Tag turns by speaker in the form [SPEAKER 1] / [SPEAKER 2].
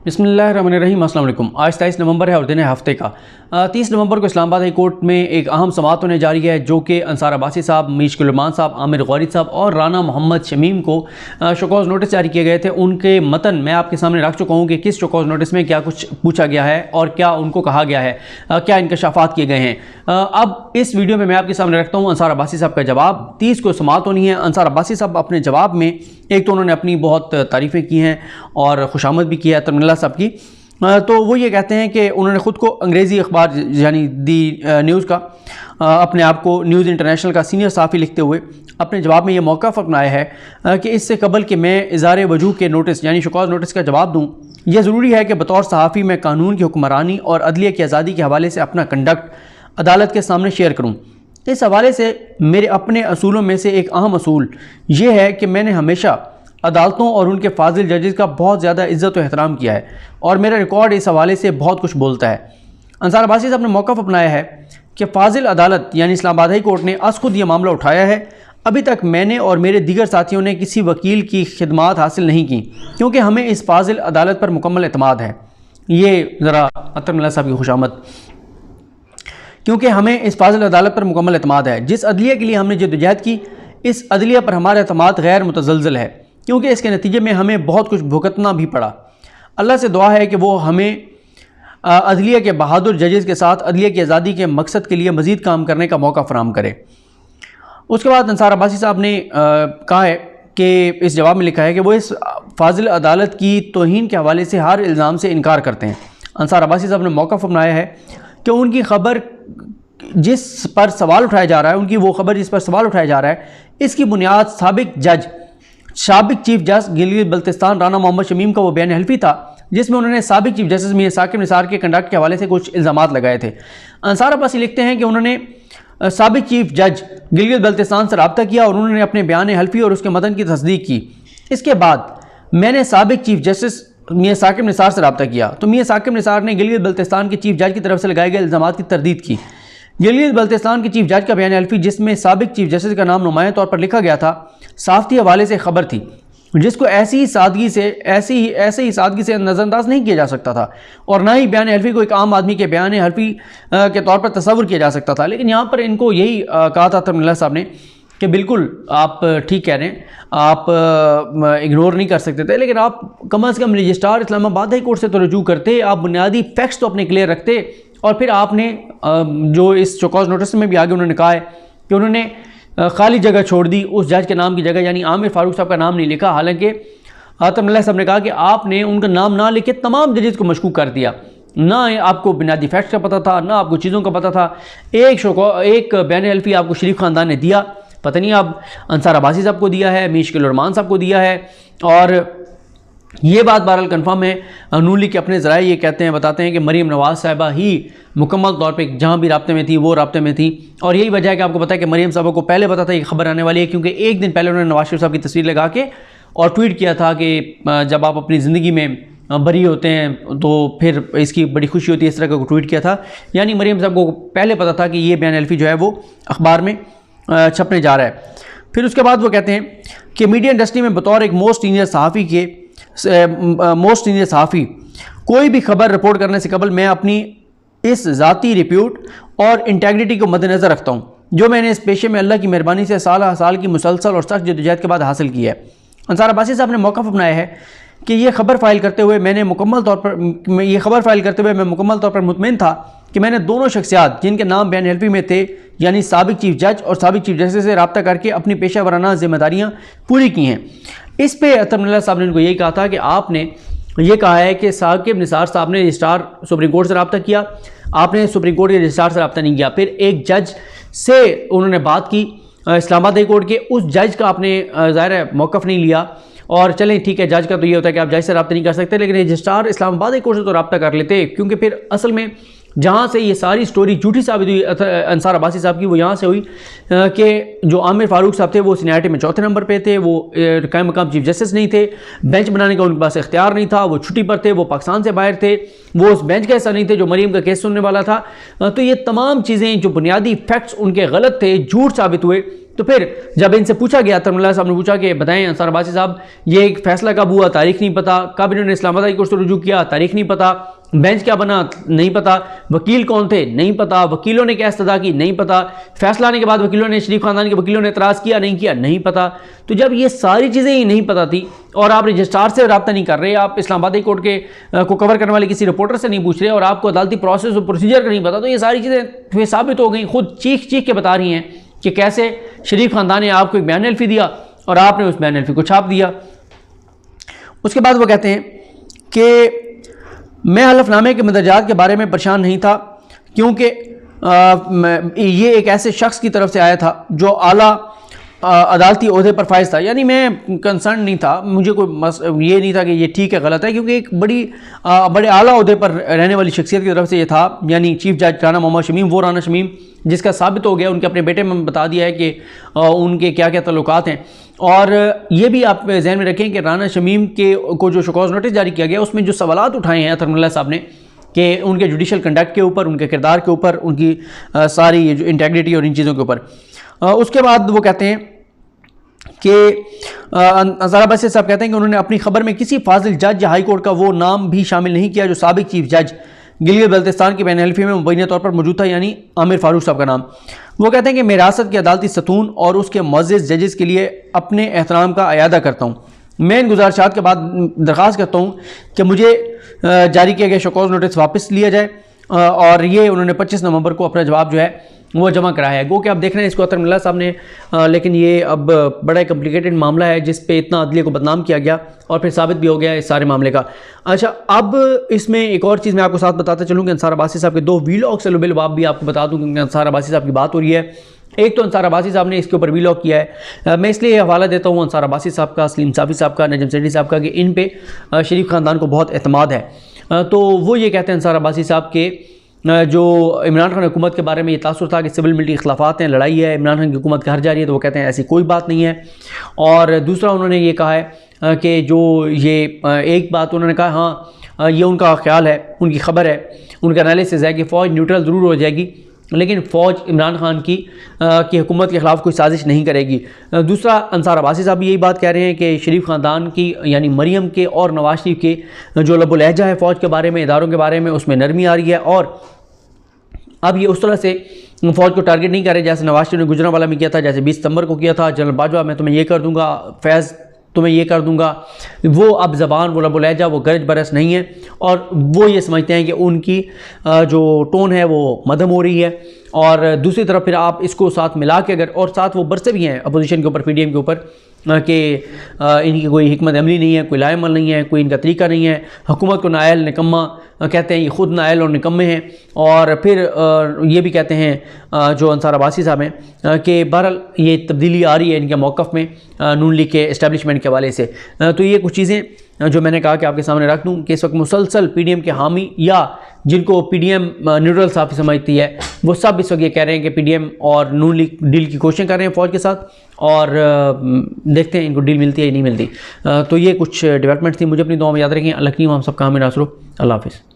[SPEAKER 1] बिस्मिल्लाहिर्रहमानिर्रहीम। अस्सलाम वालेकुम। आज 23 नवंबर है और दिन है हफ्ते का। 30 नवंबर को इस्लामाबाद हाई कोर्ट में एक अहम समाअत होने जा रही है, जो कि अंसार अब्बासी साहब, मीशकुल रहमान साहब, आमिर गौरी साहब और राना मोहम्मद शमीम को शोकॉज नोटिस जारी किए गए थे। उनके मतन मैं आपके सामने रख चुका हूँ कि किस शोकॉज नोटिस में क्या कुछ पूछा गया है और क्या उनको कहा गया है, क्या इंकशाफात किए गए हैं। अब इस वीडियो में मैं आपके सामने रखता हूँ अंसार अब्बासी साहब का जवाब। 30 को समाअत होनी है। अंसार अब्बासी साहब अपने जवाब में एक तो उन्होंने अपनी बहुत तारीफ़ें की हैं और खुशामद भी की है तरमिल्ला साहब की। तो वो ये कहते हैं कि उन्होंने ख़ुद को अंग्रेज़ी अखबार यानी दी न्यूज़ का अपने आप को न्यूज़ इंटरनेशनल का सीनियर सहाफ़ी लिखते हुए अपने जवाब में ये मौक़िफ़ अपनाया है कि इससे कबल कि मैं इज़ारे वजूह के नोटिस यानी शोकॉज नोटिस का जवाब दूँ, यह ज़रूरी है कि बतौर सहाफ़ी मैं कानून की हुक्मरानी और अदलिया की आज़ादी के हवाले से अपना कंडक्ट अदालत के सामने शेयर करूँ। इस हवाले से मेरे अपने असूलों में से एक अहम असूल ये है कि मैंने हमेशा अदालतों और उनके फाजिल जजेस का बहुत ज़्यादा इज़्ज़त और एहतराम किया है और मेरा रिकॉर्ड इस हवाले से बहुत कुछ बोलता है। अंसार अब्बासी साहब ने मौक़िफ़ अपनाया है कि फाजिल अदालत यानी इस्लामाबाद हाई कोर्ट ने अस खुद ये मामला उठाया है। अभी तक मैंने और मेरे दीगर साथियों ने किसी वकील की खिदमात हासिल नहीं की, क्योंकि हमें इस फाजिल अदालत पर मुकम्मल एतमाद है। ये ज़रा तरमिल्ला साहब की खुशामद। क्योंकि हमें इस फाजिल अदालत पर मुकम्मल एतमाद है। जिस अदलिया के लिए हमने जद्दोजहद की, इस अदलिया पर हमारा एतमाद गैर मुतज़लज़ल है, क्योंकि इसके नतीजे में हमें बहुत कुछ भुगतना भी पड़ा। अल्लाह से दुआ है कि वो हमें अदलिया के बहादुर जजेस के साथ अदलिया की आज़ादी के मकसद के लिए मज़ीद काम करने का मौका फराहम करे। उसके बाद अंसार अब्बासी साहब ने कहा है कि इस जवाब में लिखा है कि वो इस फाजिल अदालत की तौहीन के हवाले से हर इल्ज़ाम से इनकार करते हैं। अंसार अब्बासी साहब ने मौक़िफ़ अपनाया है कि उनकी खबर जिस पर सवाल उठाया जा रहा है, उनकी वो खबर जिस पर सवाल उठाया जा रहा है, इसकी बुनियाद साबिक चीफ जज गिलगित बल्तिस्तान राना मोहम्मद शमीम का वो बयान हल्फी था, जिसमें उन्होंने साबिक चीफ जस्टिस मियां साकिब निसार के कंडक्ट के हवाले से कुछ इल्ज़ामात लगाए थे। अंसार अब्बासी लिखते हैं कि उन्होंने साबिक चीफ जज गिलगित बल्तिस्तान से रब्ता किया और उन्होंने अपने बयान हल्फी और उसके मतन की तस्दीक की। इसके बाद मैंने साबिक चीफ जस्टिस मियां साकिब निसार से रब्ता किया, तो मियां साकिब निसार ने गिलगित बल्तिस्तान के चीफ जज की तरफ से लगाए गए इल्ज़ामात की तरदीद की। गिलगित बल्तिस्तान के चीफ जज का बयान हल्फी, जिसमें साबिक चीफ जस्टिस का नाम नुमाया तौर पर लिखा गया था, साफ़ती हवाले से खबर थी जिसको ऐसे ही सादगी से नज़रअंदाज नहीं किया जा सकता था और ना ही बयान हल्फी को एक आम आदमी के बयान हल्फी के तौर पर तस्वुर किया जा सकता था। लेकिन यहाँ पर इनको यही कहा था तरमिल्ला साहब ने कि बिल्कुल आप ठीक कह रहे हैं, आप इग्नोर नहीं कर सकते थे, लेकिन आप कम अज़ कम रजिस्ट्रार इस्लामाबाद हाई कोर्ट से तो रजू करते, आप बुनियादी फैक्ट्स तो अपने क्लियर रखते। और फिर आपने जो इस शोकॉज नोटिस में भी आगे उन्होंने कहा है कि उन्होंने खाली जगह छोड़ दी, उस जज के नाम की जगह यानी आमिर फारूक साहब का नाम नहीं लिखा, हालांकि तरमिल्ला साहब ने कहा कि आपने उनका नाम ना लिख के तमाम जजेस को मशकूक कर दिया। ना आपको बुनियादी फैक्ट्स का पता था, ना आपको चीज़ों का पता था। एक बयान हल्फी आपको शरीफ ख़ानदान ने दिया, पता नहीं आप अंसार अब्बासी साहब को दिया है, मीशकुल रहमान साहब को दिया है। और ये बात बहरहाल कन्फर्म है, नून लीग के अपने ज़राए ये कहते हैं, बताते हैं कि मरीम नवाज़ साहिबा ही मुकम्मल तौर पे जहाँ भी राब्ते में थी वो राब्ते में थी। और यही वजह है कि आपको पता है कि मरीम साहबा को पहले पता था ये खबर आने वाली है, क्योंकि एक दिन पहले उन्होंने नवाज शरीफ साहब की तस्वीर लगा के और ट्वीट किया था कि जब आप अपनी ज़िंदगी में बरी होते हैं तो फिर इसकी बड़ी खुशी होती है, इस तरह का ट्वीट किया था। यानी मरीम साहब को पहले पता था कि ये बयान हल्फी जो है वो अखबार में छपने जा रहा है। फिर उसके बाद वो कहते हैं कि मीडिया इंडस्ट्री में बतौर एक मोस्ट सीनियर सहाफ़ी कोई भी खबर रिपोर्ट करने से कबल मैं अपनी इस ज़ाती रिप्यूट और इंटेग्रिटी को मद्देनज़र रखता हूँ, जो मैंने इस पेशे में अल्लाह की मेहरबानी से साल की मुसलसल और सख्त जद्दोजहद के बाद हासिल की है। अंसार अब्बासी साहब ने मौक़िफ़ अपनाया है कि ये खबर फाइल करते हुए मैं मुकम्मल तौर पर मुतमईन था कि मैंने दोनों शख्सियात जिनके नाम बयान हल्फी में थे यानी साबिक चीफ जज और साबिक चीफ जस्टिस से रब्ता करके अपनी पेशा वराना ज़िम्मेदारियाँ पूरी की हैं। इस पे तरमिल्ला साहब ने उनको यही कहा था कि आपने ये कहा है कि साकिब निसार साहब ने रजिस्ट्रार सुप्रीम कोर्ट से रब्ता किया, आपने सुप्रीम कोर्ट के रजिस्ट्रार से रब्ता नहीं किया। फिर एक जज से उन्होंने बात की इस्लामाबाद हाई कोर्ट के, उस जज का आपने ज़ाहिर है मौक़िफ़ नहीं लिया। और चलें ठीक है, जज का तो ये होता है कि आप जज से रब्ता नहीं कर सकते, लेकिन रजिस्ट्रार इस्लामाबाद हाई कोर्ट से तो रब्ता कर लेते, क्योंकि फिर असल में जहाँ से ये सारी स्टोरी झूठी साबित हुई अंसार अब्बासी साहब की, वो यहाँ से हुई कि जो आमिर फारूक साहब थे वो सीनियरिटी में चौथे नंबर पे थे, वो कायम मकाम चीफ जस्टिस नहीं थे, बेंच बनाने का उनके पास इख्तियार नहीं था, वो छुट्टी पर थे, वो पाकिस्तान से बाहर थे, वो उस बेंच का हिस्सा नहीं थे जो मरीम का केस सुनने वाला था। तो ये तमाम चीज़ें जो बुनियादी फैक्ट्स उनके गलत थे, झूठ साबित हुए, तो फिर जब इनसे पूछा गया, तरमुल्लाह साहब ने पूछा कि बताएं अंसार अब्बासी साहब, ये एक फैसला कब हुआ, तारीख नहीं पता, कब इन्होंने इस्लामाबाद हाई कोर्ट से रुजू किया, तारीख नहीं पता, बेंच क्या बना नहीं पता, वकील कौन थे नहीं पता, वकीलों ने क्या इस्तदा की नहीं पता, फैसला आने के बाद वकीलों ने, शरीफ खानदान के वकीलों ने एतराज़ किया नहीं किया नहीं पता। तो जब ये सारी चीज़ें ही नहीं पता थी और आप रजिस्ट्रार से रब्ता नहीं कर रहे, आप इस्लामाबाद हाई कोर्ट के को कवर करने वाले किसी रिपोर्टर से नहीं पूछ रहे और आपको अदालती प्रोसेस और प्रोसीजर का नहीं पता, तो ये सारी चीज़ें साबित हो गई, खुद चीख चीख के बता रही हैं कि कैसे शरीफ खानदान ने आपको एक बयान हल्फी दिया और आपने उस बयान हल्फी को छाप दिया। उसके बाद वो कहते हैं कि मैं हलफनामे के मदरजात के बारे में परेशान नहीं था क्योंकि ये एक ऐसे शख्स की तरफ से आया था जो आला अदालती ओहदे पर फाइज था, यानी मैं कंसर्न नहीं था, मुझे कोई ये नहीं था कि ये ठीक है गलत है, क्योंकि एक बड़े आला ओहदे पर रहने वाली शख्सियत की तरफ से ये था, यानी चीफ जज राना मोहम्मद शमीम, वो राना शमीम जिसका साबित हो गया, उनके अपने बेटे में बता दिया है कि उनके क्या क्या तल्लुकात हैं। और ये भी आप जहन में रखें कि राना शमीम के को जो शकोज़ नोटिस जारी किया गया उसमें जो सवालात उठाए हैं तरमुल्लाह साहब ने कि उनके जुडिशल कंडक्ट के ऊपर, उनके किरदार के ऊपर, उनकी सारी ये जो इंटेग्रिटी और इन चीज़ों के ऊपर। उसके बाद वो कहते हैं कि अंसार अब्बासी साहब कहते हैं कि उन्होंने अपनी खबर में किसी फाजिल जज या हाई कोर्ट का वो नाम भी शामिल नहीं किया जो साबिक चीफ जज गिलगित बल्तिस्तान की बैन हल्फी में मुबैना तौर पर मौजूद था, यानी आमिर फारूक साहब का नाम। वो कहते हैं कि मैं रियासत के अदालती सतून और उसके मुअज़्ज़ज़ जजेस के लिए अपने एहतराम का अयादा करता हूँ। मैं इन गुजारिशात के बाद दरख्वास्त करता हूँ कि मुझे जारी किया गया शकोज़ नोटिस वापस लिया जाए, और ये उन्होंने 25 नवंबर को अपना जवाब जो है वो जमा कराया है। गो कि आप देख रहे हैं इसको तरमुल्लाह साहब ने, लेकिन ये अब बड़ा कम्प्लिकेटेड मामला है जिस पे इतना अदलिया को बदनाम किया गया और फिर साबित भी हो गया इस सारे मामले का। अच्छा, अब इसमें एक और चीज़ मैं आपको साथ बताता चलूँ कि अंसार अब्बासी साहब के 2 वीलॉग्स लुबिल बाब भी आपको बता दूँ, क्योंकि अंसार अब्बासी साहब की बात हो रही है। एक तो अंसार अब्बासी साहब ने इसके ऊपर वीलॉग किया है, मैं इसलिए हवाला देता हूँ अंसार अब्बासी साहब का, सलीम साफ़ी साहब का, नजम सेठी साहब का, कि इन पे शरीफ ख़ानदान को बहुत एतमाद है। तो वो ये कहते हैं अंसार अब्बासी साहब के जो इमरान खान हुकूमत के बारे में ये तासुर था कि सिविल मिलिट्री इख्लाफात हैं, लड़ाई है, इमरान खान की हुकूमत घर जा रही है, तो वो कहते हैं ऐसी कोई बात नहीं है। और दूसरा उन्होंने ये कहा है कि जो ये एक बात उन्होंने कहा, हाँ ये उनका ख्याल है, उनकी खबर है, उनका एनालिसिस है कि फ़ौज न्यूट्रल ज़रूर हो जाएगी लेकिन फ़ौज इमरान खान की हुकूमत के ख़िलाफ़ कोई साजिश नहीं करेगी। दूसरा, अंसार अब्बासी साहब भी यही बात कह रहे हैं कि शरीफ ख़ानदान की, यानी मरीम के और नवाज शरीफ के जो लबो लहजा है फ़ौज के बारे में, इदारों के बारे में, उसमें नरमी आ रही है और अब ये उस तरह से फ़ौज को टारगेट नहीं कर रहे जैसे नवाज शरीफ ने गुजरांवाला में किया था, जैसे 20 सितंबर को किया था, जनरल बाजवा मैं तुम्हें ये कर दूँगा, फैज़ तुम्हें ये कर दूंगा। वो अब ज़बान, वो लबो लहजा, वो गरज बरस नहीं है और वो ये समझते हैं कि उनकी जो टोन है वो मध्यम हो रही है। और दूसरी तरफ फिर आप इसको साथ मिला के अगर, और साथ वो बरसे भी हैं अपोजिशन के ऊपर, पीडीएम के ऊपर, कि इनकी कोई हिकमत अमली नहीं है, कोई लाएमल नहीं है, कोई इनका तरीका नहीं है, हुकूमत को नायल निकम्मा कहते हैं, ये खुद नायल और निकम्मे हैं। और फिर ये भी कहते हैं जो अंसार अब्बासी साहब हैं कि बहरहाल ये तब्दीली आ रही है इनके मौक़िफ़ में नून लीग के इस्टेब्लिशमेंट के हवाले से। तो ये कुछ चीज़ें जो मैंने कहा कि आपके सामने रख दूँ कि इस वक्त मुसलसल पीडीएम के हामी या जिनको पीडीएम न्यूट्रल साफ़ी समझती है वो सब इस वक्त ये कह रहे हैं कि पीडीएम और नून लीग डील की कोशिशें कर रहे हैं फ़ौज के साथ, और देखते हैं इनको डील मिलती है या नहीं मिलती। तो ये कुछ डेवलपमेंट्स थी, मुझे अपनी दुआ में याद रखें। अल्लाह की हम सब काम में नासरो। अल्लाह हाफ़िज़।